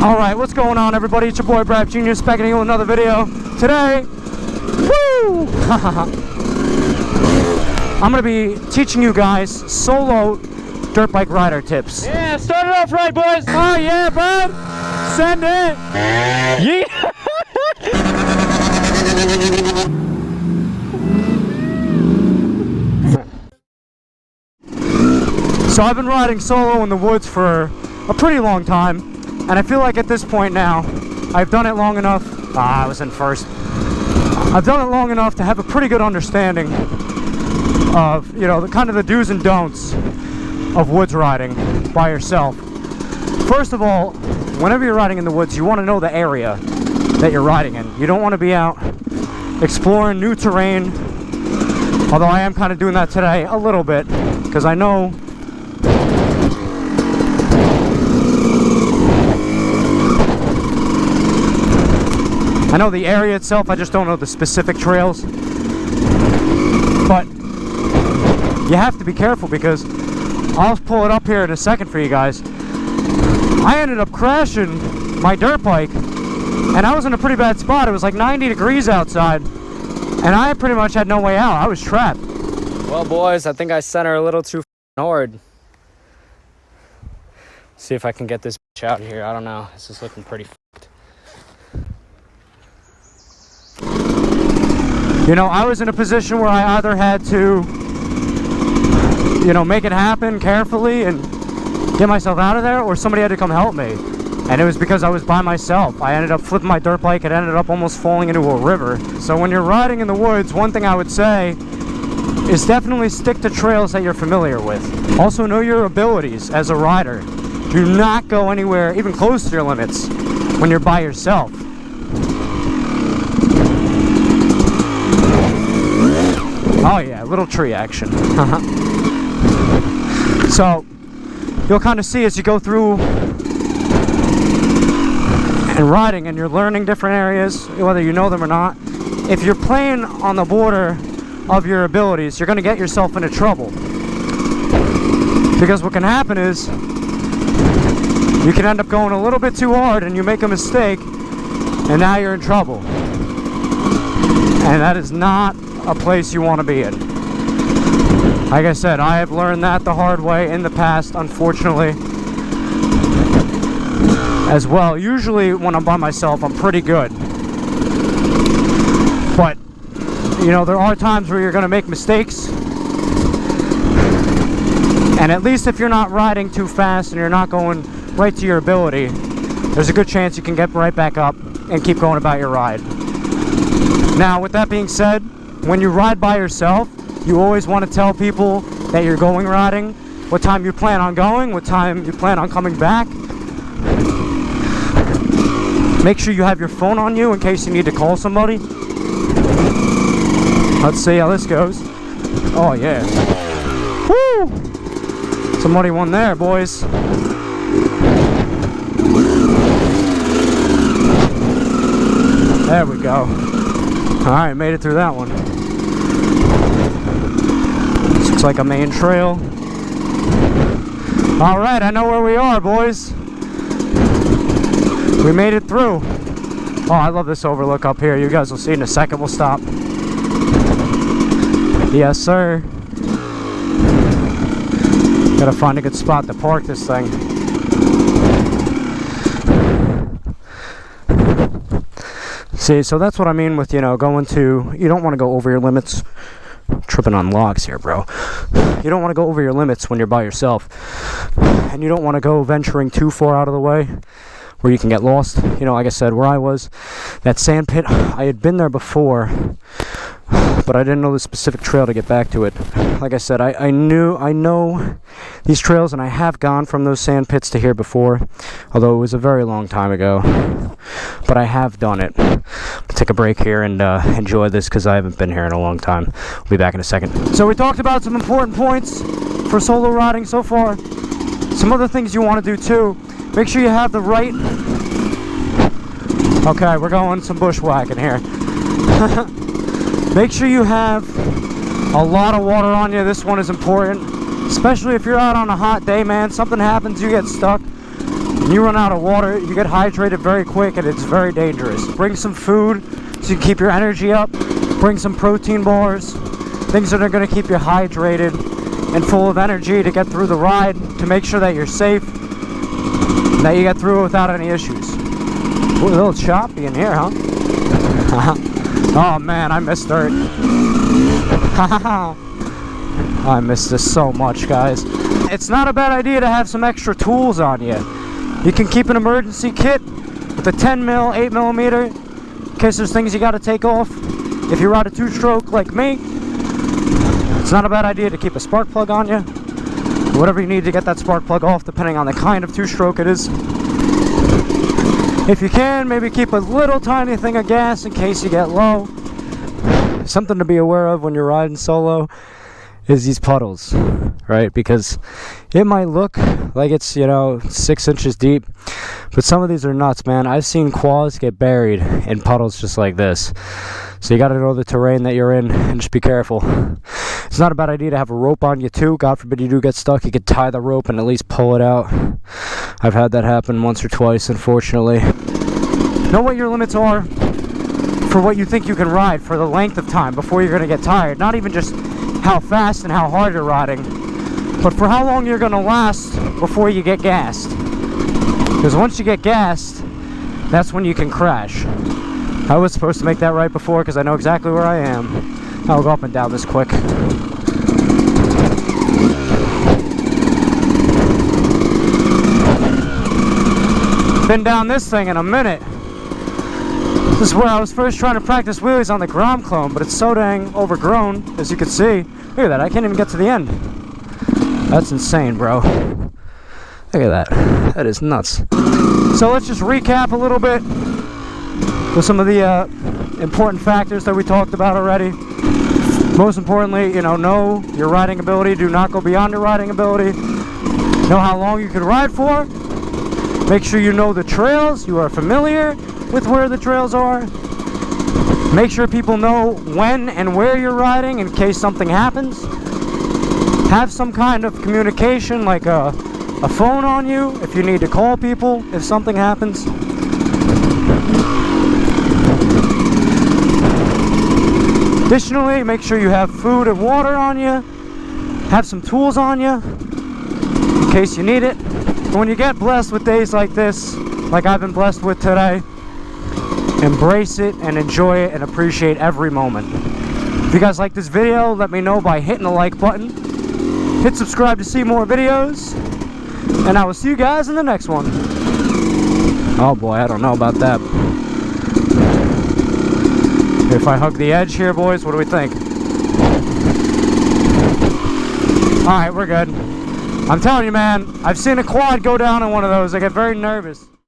Alright, what's going on, everybody? It's your boy Brad Jr. back at you with another video. Today, woo! I'm going to be teaching you guys solo dirt bike rider tips. Yeah, start it off right, boys. Oh yeah, bud! Send it! Yeah! So I've been riding solo in the woods for a pretty long time, and I feel like at this point now, I've done it long enough. I was in first. I've done it long enough to have a pretty good understanding of, you know, the kind of the do's and don'ts of woods riding by yourself. First of all, whenever you're riding in the woods, you want to know the area that you're riding in. You don't want to be out exploring new terrain, although I am kind of doing that today a little bit, because I know the area itself, I just don't know the specific trails. But you have to be careful, because I'll pull it up here in a second for you guys. I ended up crashing my dirt bike, and I was in a pretty bad spot. It was like 90 degrees outside, and I pretty much had no way out. I was trapped. Well, boys, I think I sent her a little too hard. See if I can get this bitch out of here. I don't know. This is looking pretty fucked. You know, I was in a position where I either had to, you know, make it happen carefully and get myself out of there, or somebody had to come help me. And it was because I was by myself. I ended up flipping my dirt bike. It ended up almost falling into a river. So when you're riding in the woods, one thing I would say is definitely stick to trails that you're familiar with. Also, know your abilities as a rider. Do not go anywhere even close to your limits when you're by yourself. Oh yeah, little tree action. So you'll kind of see as you go through and riding, and you're learning different areas, whether you know them or not. If you're playing on the border of your abilities, you're going to get yourself into trouble. Because what can happen is you can end up going a little bit too hard and you make a mistake, and now you're in trouble. And that is not a place you want to be in. Like I said, I have learned that the hard way in the past, unfortunately, as well. Usually when I'm by myself, I'm pretty good. But, you know, there are times where you're going to make mistakes. And at least if you're not riding too fast and you're not going right to your ability, there's a good chance you can get right back up and keep going about your ride. Now, with that being said, when you ride by yourself, you always want to tell people that you're going riding, what time you plan on going, what time you plan on coming back. Make sure you have your phone on you in case you need to call somebody. Let's see how this goes. Oh yeah. Woo! It's a muddy one there, boys. There we go. Alright, made it through that one. This looks like a main trail. Alright, I know where we are, boys. We made it through. Oh, I love this overlook up here. You guys will see in a second. We'll stop. Yes, sir. Gotta find a good spot to park this thing. See, so that's what I mean with, you know, going to, you don't want to go over your limits. I'm tripping on logs here, bro. You don't want to go over your limits when you're by yourself. And you don't want to go venturing too far out of the way where you can get lost. You know, like I said, where I was, that sand pit, I had been there before, but I didn't know the specific trail to get back to it. Like I said, I know these trails, and I have gone from those sand pits to here before, although it was a very long time ago. But I have done it. I'll take a break here and enjoy this, because I haven't been here in a long time. We'll be back in a second. So we talked about some important points for solo riding so far. Some other things you want to do too. Make sure you have the right... Okay, we're going some bushwhacking here. Make sure you have a lot of water on you. This one is important, especially if you're out on a hot day, man. Something happens, you get stuck. When you run out of water, you get hydrated very quick and it's very dangerous. Bring some food so you can keep your energy up. Bring some protein bars, things that are going to keep you hydrated and full of energy to get through the ride, to make sure that you're safe, and that you get through it without any issues. Ooh, a little choppy in here, huh? Oh man, I miss dirt. I miss this so much, guys. It's not a bad idea to have some extra tools on you. You can keep an emergency kit with a 10 mil, 8 millimeter, in case there's things you got to take off. If you ride a two-stroke like me, it's not a bad idea to keep a spark plug on you. Whatever you need to get that spark plug off, depending on the kind of two-stroke it is. If you can, maybe keep a little tiny thing of gas in case you get low. Something to be aware of when you're riding solo is these puddles, right? Because it might look like it's, you know, 6 inches deep, but some of these are nuts, man. I've seen quads get buried in puddles just like this. So you got to know the terrain that you're in and just be careful. It's not a bad idea to have a rope on you too. God forbid you do get stuck, you could tie the rope and at least pull it out. I've had that happen once or twice, unfortunately. Know what your limits are for what you think you can ride for the length of time before you're going to get tired. Not even just how fast and how hard you're riding, but for how long you're going to last before you get gassed. Because once you get gassed, that's when you can crash. I was supposed to make that right before because I know exactly where I am. I'll go up and down this quick. Been down this thing in a minute. This is where I was first trying to practice wheelies on the Grom clone, but it's so dang overgrown, as you can see. Look at that, I can't even get to the end. That's insane, bro. Look at that. That is nuts. So let's just recap a little bit with some of the important factors that we talked about already. Most importantly, know your riding ability. Do not go beyond your riding ability. Know how long you can ride for. Make sure you know the trails. You are familiar with where the trails are. Make sure people know when and where you're riding in case something happens. Have some kind of communication, like a phone on you if you need to call people if something happens. Additionally, make sure you have food and water on you. Have some tools on you in case you need it. And when you get blessed with days like this, like I've been blessed with today, embrace it and enjoy it and appreciate every moment. If you guys like this video, let me know by hitting the like button. Hit subscribe to see more videos. And I will see you guys in the next one. Oh boy, I don't know about that. If I hug the edge here, boys, what do we think? Alright, we're good. I'm telling you, man, I've seen a quad go down on one of those. I get very nervous.